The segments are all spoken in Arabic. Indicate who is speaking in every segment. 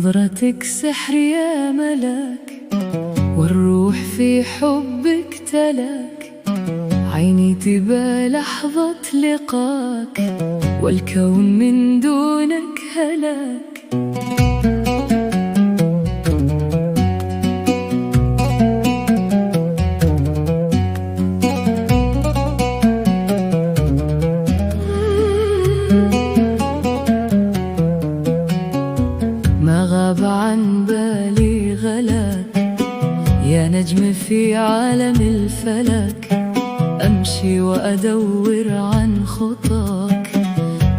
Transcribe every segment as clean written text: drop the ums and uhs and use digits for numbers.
Speaker 1: نظرتك سحر يا ملاك، والروح في حبك تلاك. عيني تبى لحظة لقاك، والكون من دونك هلاك. ما غاب عن بالي غلاك، يا نجم في عالم الفلك. أمشي وأدور عن خطاك،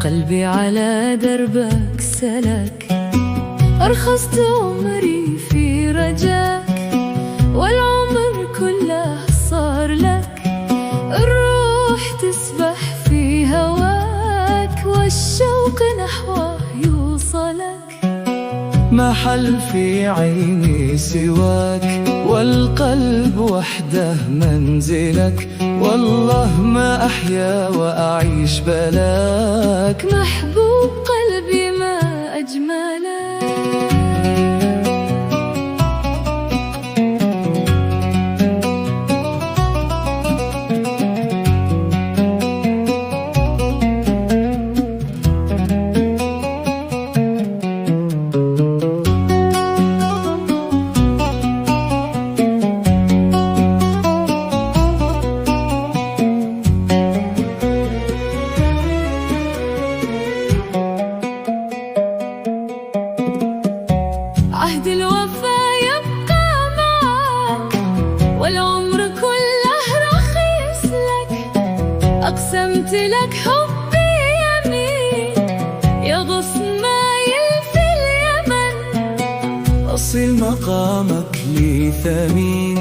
Speaker 1: قلبي على دربك سلك. أرخصت عمري في رجاك، والعمر كله صار لك. الروح تسبح في هواك، والشوق نحوه يوصلك.
Speaker 2: ما حل في عيني سواك، والقلب وحده منزلك. والله ما أحيا وأعيش بلاك،
Speaker 1: محبوب قلبي ما أجملك. عهد الوفا يبقى معك، والعمر كله رخيص لك. أقسمت لك حبي يمين، يغص ما يلفي اليمن.
Speaker 2: أصيل مقامك لي ثمين،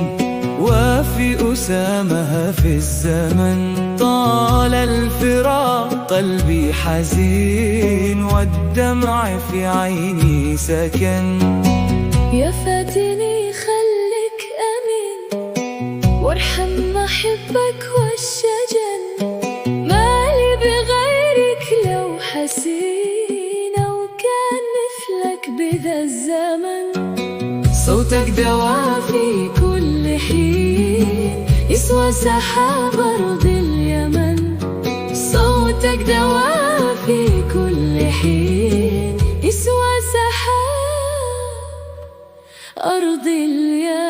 Speaker 2: وفي أسامها في الزمن. طال الفراق قلبي حزين، والدمع في عيني سكن.
Speaker 1: يا فاتني خليك أمين، وارحم محبك والشجن. مالي بغيرك لو حسين، وكان مثلك بذا الزمن.
Speaker 2: صوتك
Speaker 1: دوا في كل حين، يسوى سحاب أرض اليمن. صوتك دوا في كل حين، يسوى سحاب أرض اليمن.